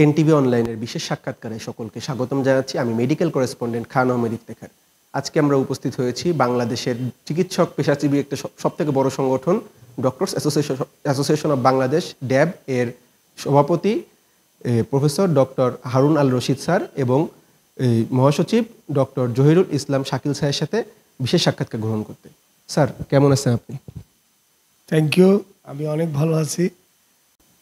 NTV অনলাইনের বিশেষ সাক্ষাৎকারে সকলকে স্বাগতম জানাচ্ছি। আমি মেডিকেল করেসপন্ডেন্ট খান আহমেদ ইফতেখার। আজকে আমরা উপস্থিত হয়েছি বাংলাদেশের চিকিৎসক পেশাজীবী একটা সবথেকে বড় সংগঠন ডক্টরস অ্যাসোসিয়েশন অব বাংলাদেশ ড্যাব এর সভাপতি প্রফেসর ডক্টর হারুন আল রশিদ স্যার এবং মহাসচিব ডক্টর জহিরুল ইসলাম শাকিল স্যারের সাথে বিশেষ সাক্ষাৎকার গ্রহণ করতে। স্যার কেমন আছেন আপনি? থ্যাংক ইউ, আমি অনেক ভালো আছি।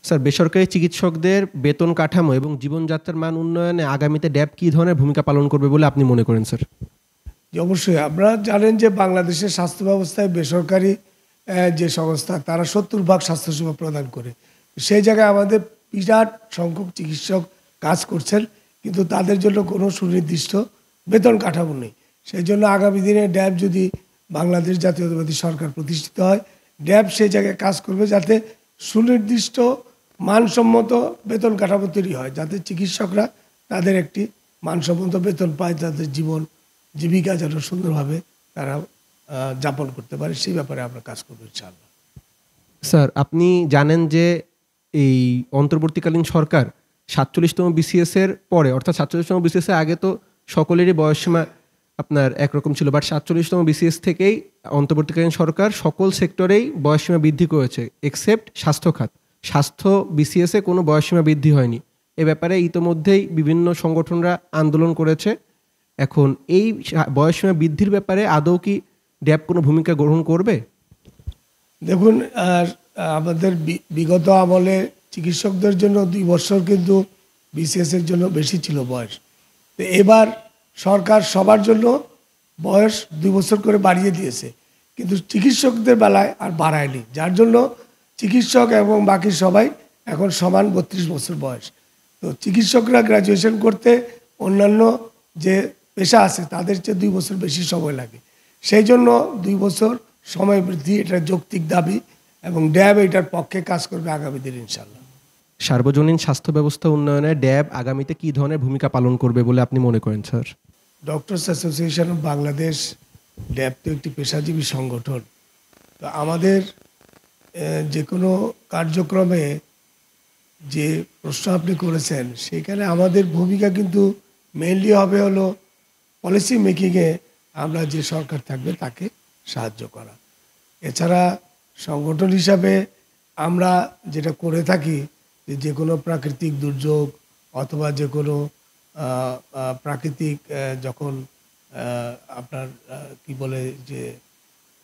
স্যার, বেসরকারি চিকিৎসকদের বেতন কাঠামো এবং জীবনযাত্রার মান উন্নয়নে আগামীতে ড্যাব কী ধরনের ভূমিকা পালন করবে বলে আপনি মনে করেন স্যার? অবশ্যই আপনারা জানেন যে বাংলাদেশের স্বাস্থ্য ব্যবস্থায় বেসরকারি যে সংস্থা তারা 70% স্বাস্থ্যসেবা প্রদান করে। সেই জায়গায় আমাদের বিরাট সংখ্যক চিকিৎসক কাজ করছেন, কিন্তু তাদের জন্য কোনো সুনির্দিষ্ট বেতন কাঠামো নেই। সেই জন্য আগামী দিনে ড্যাব যদি বাংলাদেশ জাতীয়তাবাদী সরকার প্রতিষ্ঠিত হয়, ড্যাব সেই জায়গায় কাজ করবে যাতে সুনির্দিষ্ট মানসম্মত বেতন কাঠামো তৈরি হয়, যাতে চিকিৎসকরা তাদের একটি মানসম্মত বেতন পায়, তাদের জীবিকা যেন সুন্দরভাবে তারা যাপন করতে পারে। সেই ব্যাপারে আমরা কাজ করবো ইনশাআল্লাহ। স্যার, আপনি জানেন যে এই অন্তর্বর্তীকালীন সরকার 47তম বিসিএস এর পরে, অর্থাৎ 47তম বিসিএস এর আগে তো সকলেরই বয়সসীমা আপনার একরকম ছিল, বাট 47তম বিসিএস থেকেই অন্তর্বর্তীকালীন সরকার সকল সেক্টরেই বয়সসীমা বৃদ্ধি করেছে এক্সেপ্ট স্বাস্থ্য খাত। স্বাস্থ্য বিসিএসে কোনো বয়সসীমা বৃদ্ধি হয়নি। এ ব্যাপারে ইতোমধ্যেই বিভিন্ন সংগঠনরা আন্দোলন করেছে। এখন এই বয়সসীমা বৃদ্ধির ব্যাপারে আদৌ কি ড্যাব কোনো ভূমিকা গ্রহণ করবে? দেখুন, আমাদের বিগত আমলে চিকিৎসকদের জন্য 2 বছর কিন্তু বিসিএস এর জন্য বেশি ছিল বয়স। তো এবার সরকার সবার জন্য বয়স 2 বছর করে বাড়িয়ে দিয়েছে, কিন্তু চিকিৎসকদের বেলায় আর বাড়ায়নি, যার জন্য চিকিৎসক এবং বাকি সবাই এখন সমান 32 বছর বয়স। তো চিকিৎসকরা গ্র্যাজুয়েশন করতে অন্যান্য যে পেশা আছে তাদের চেয়ে 2 বছর বেশি সময় লাগে। সেই জন্য 2 বছর সময় বৃদ্ধি এটা যৌক্তিক দাবি, এবং ড্যাব এটার পক্ষে কাজ করবে আগামী দিন ইনশাআল্লাহ। সার্বজনীন স্বাস্থ্য ব্যবস্থা উন্নয়নে ড্যাব আগামীতে কী ধরনের ভূমিকা পালন করবে বলে আপনি মনে করেন sir? Doctors association of Bangladesh DAB তো একটি পেশাজীবী সংগঠন। তো আমাদের যে কোনো কার্যক্রমে যে প্রশ্ন আপনি করেছেন সেখানে আমাদের ভূমিকা কিন্তু মেইনলি হবে হলো পলিসি মেকিংয়ে আমরা যে সরকার থাকবে তাকে সাহায্য করা। এছাড়া সংগঠন হিসাবে আমরা যেটা করে থাকি যে কোনো প্রাকৃতিক দুর্যোগ অথবা যে কোনো প্রাকৃতিক যখন আপনার কি বলে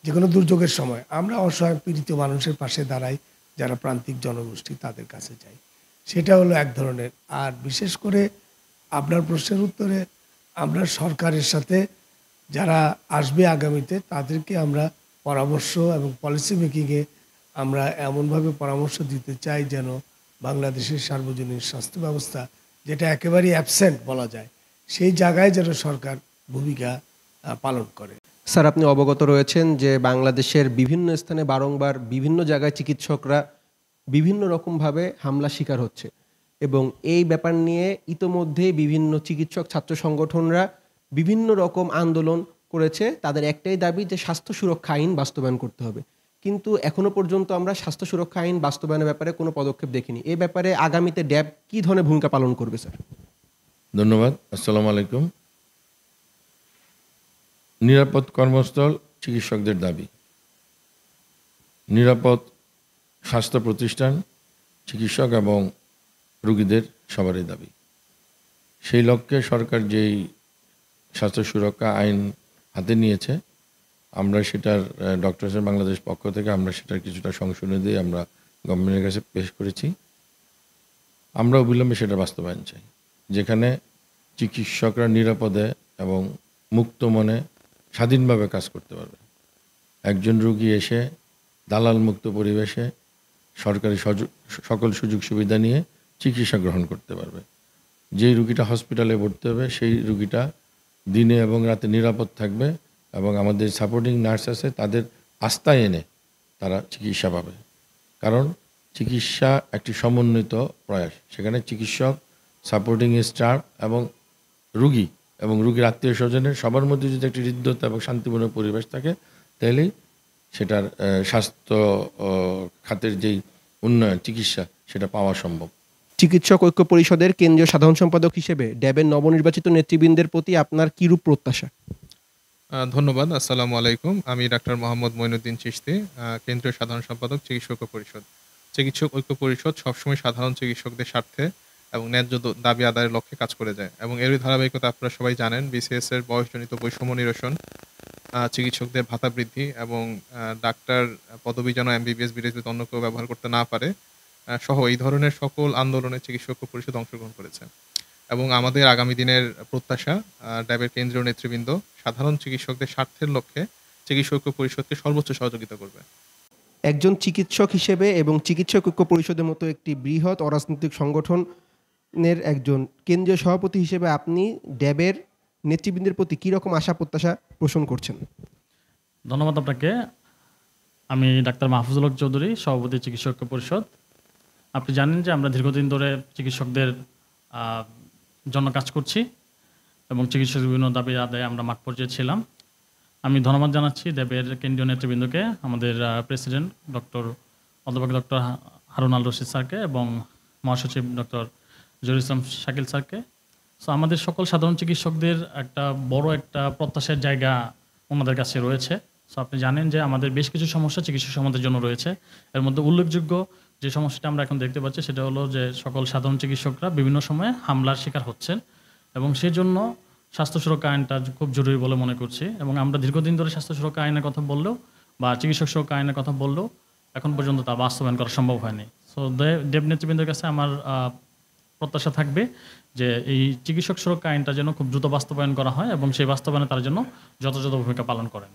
যে কোনো দুর্যোগের সময় আমরা অসহায় পীড়িত মানুষের পাশে দাঁড়াই, যারা প্রান্তিক জনগোষ্ঠী তাদের কাছে যাই, সেটা হলো এক ধরনের। আর বিশেষ করে আপনার প্রশ্নের উত্তরে আমরা সরকারের সাথে যারা আসবে আগামীতে তাদেরকে আমরা পরামর্শ এবং পলিসি মেকিংয়ে আমরা এমনভাবে পরামর্শ দিতে চাই যেন বাংলাদেশের সার্বজনীন স্বাস্থ্য ব্যবস্থা, যেটা একেবারেই অ্যাবসেন্ট বলা যায়, সেই জায়গায় যেন সরকার ভূমিকা পালন করে। স্যার, আপনি অবগত রয়েছেন যে বাংলাদেশের বিভিন্ন স্থানে বারংবার বিভিন্ন জায়গায় চিকিৎসকরা বিভিন্ন রকমভাবে হামলা শিকার হচ্ছে, এবং এই ব্যাপার নিয়ে ইতোমধ্যেই বিভিন্ন চিকিৎসক ছাত্র সংগঠনরা বিভিন্ন রকম আন্দোলন করেছে। তাদের একটাই দাবি যে স্বাস্থ্য সুরক্ষা আইন বাস্তবায়ন করতে হবে, কিন্তু এখনো পর্যন্ত আমরা স্বাস্থ্য সুরক্ষা আইন বাস্তবায়নের ব্যাপারে কোনো পদক্ষেপ দেখিনি। এই ব্যাপারে আগামীতে ড্যাব কী ধরনের ভূমিকা পালন করবে স্যার? ধন্যবাদ। আসসালামু আলাইকুম। নিরাপদ কর্মস্থল চিকিৎসকদের দাবি, নিরাপদ স্বাস্থ্য প্রতিষ্ঠান চিকিৎসক এবং রোগীদের সবারই দাবি। সেই লক্ষ্যে সরকার যেই স্বাস্থ্য সুরক্ষা আইন হাতে নিয়েছে, আমরা সেটার ডক্টরস বাংলাদেশ পক্ষ থেকে আমরা সেটার কিছুটা সংশোধনী দিয়ে আমরা গভর্নমেন্টের কাছে পেশ করেছি। আমরা অবিলম্বে সেটা বাস্তবায়ন চাই, যেখানে চিকিৎসকরা নিরাপদে এবং মুক্ত মনে স্বাধীনভাবে কাজ করতে পারবে। একজন রোগী এসে দালাল মুক্ত পরিবেশে সরকারি সকল সুযোগ সুবিধা নিয়ে চিকিৎসা গ্রহণ করতে পারবে। যেই রুগীটা হসপিটালে ভর্তি হবে সেই রুগীটা দিনে এবং রাতে নিরাপদ থাকবে, এবং আমাদের সাপোর্টিং নার্স আছে তাদের আস্থায় এনে তারা চিকিৎসা পাবে। কারণ চিকিৎসা একটি সমন্বিত প্রয়াস, সেখানে চিকিৎসক, সাপোর্টিং স্টাফ এবং রুগী এবং রুগীর আত্মীয় স্বজনের সবার মধ্যে যদি একটি হৃদ্যতা এবং শান্তিপূর্ণ পরিবেশ থাকে, তাহলেই সেটার স্বাস্থ্য খাতের যেই উন্নয়ন চিকিৎসা সেটা পাওয়া সম্ভব। চিকিৎসক ঐক্য পরিষদের কেন্দ্রীয় সাধারণ সম্পাদক হিসেবে ড্যাবের নবনির্বাচিত নেতৃবৃন্দের প্রতি আপনার কিরূপ প্রত্যাশা? ধন্যবাদ। আসসালামু আলাইকুম। আমি ডাক্তার মোহাম্মদ মঈনুদ্দিন চিশতি, কেন্দ্রীয় সাধারণ সম্পাদক চিকিৎসক ঐক্য পরিষদ। চিকিৎসক ঐক্য পরিষদ সবসময় সাধারণ চিকিৎসকদের স্বার্থে এবং ন্যায্য দাবি আদায়ের লক্ষ্যে কাজ করে যায় এবং এরই ধারাবাহিকতা আপনারা সবাই জানেন, বিসিএস এর বয়সজনিত বৈষম্য নিরসন, চিকিৎসকদের ভাতা বৃদ্ধি এবং ডাক্তার পদবি যেন এমবিবিএস বিএসবিতে অন্য কেউ ব্যবহার করতে না পারে সহ এই ধরনের সকল আন্দোলনে চিকিৎসক ঐক্য পরিষদ অংশগ্রহণ করেছে। এবং আমাদের আগামী দিনের প্রত্যাশা, ড্যাবের কেন্দ্রীয় নেতৃবৃন্দ সাধারণ চিকিৎসকদের স্বার্থের লক্ষ্যে চিকিৎসক ঐক্য পরিষদকে সর্বোচ্চ সহযোগিতা করবে। একজন চিকিৎসক হিসেবে এবং চিকিৎসক ঐক্য পরিষদের মতো একটি বৃহৎ অরাজনৈতিক সংগঠনের একজন কেন্দ্রীয় সভাপতি হিসেবে আপনি ড্যাবের নেতৃবৃন্দের প্রতি কী রকম আশা প্রত্যাশা পোষণ করছেন? ধন্যবাদ আপনাকে। আমি ডাক্তার মাহফুজুল হক চৌধুরী, সভাপতি চিকিৎসক ঐক্য পরিষদ। আপনি জানেন যে আমরা দীর্ঘদিন ধরে চিকিৎসকদের জন্য কাজ করছি এবং চিকিৎসকের বিভিন্ন দাবি আদায়ে আমরা মাঠ পর্যায়ে ছিলাম। আমি ধন্যবাদ জানাচ্ছি ড্যাবের কেন্দ্রীয় নেতৃবৃন্দকে, আমাদের প্রেসিডেন্ট অধ্যাপক ডক্টর হারুন আল রশিদ স্যারকে এবং মহাসচিব ডক্টর জহিরুল ইসলাম শাকিল স্যারকে। সো আমাদের সকল সাধারণ চিকিৎসকদের একটা বড় একটা প্রত্যাশার জায়গা ওনাদের কাছে রয়েছে। সো আপনি জানেন যে আমাদের বেশ কিছু সমস্যা চিকিৎসক সমাজের জন্য রয়েছে। এর মধ্যে উল্লেখযোগ্য যে সমস্যাটা আমরা এখন দেখতে পাচ্ছি সেটা হলো যে সকল সাধারণ চিকিৎসকরা বিভিন্ন সময়ে হামলার শিকার হচ্ছেন এবং সেজন্য স্বাস্থ্য সুরক্ষা আইনটা খুব জরুরি বলে মনে করছি। এবং আমরা দীর্ঘদিন ধরে স্বাস্থ্য সুরক্ষা আইনের কথা বললেও বা চিকিৎসক সুরক্ষা আইনের কথা বললেও এখন পর্যন্ত তা বাস্তবায়ন করা সম্ভব হয়নি। সো ড্যাব নেতৃবৃন্দের কাছে আমার প্রত্যাশা থাকবে যে এই চিকিৎসক সুরক্ষা আইনটা যেন খুব দ্রুত বাস্তবায়ন করা হয় এবং সেই বাস্তবায়নে তারা যেন যথাযথ ভূমিকা পালন করেন।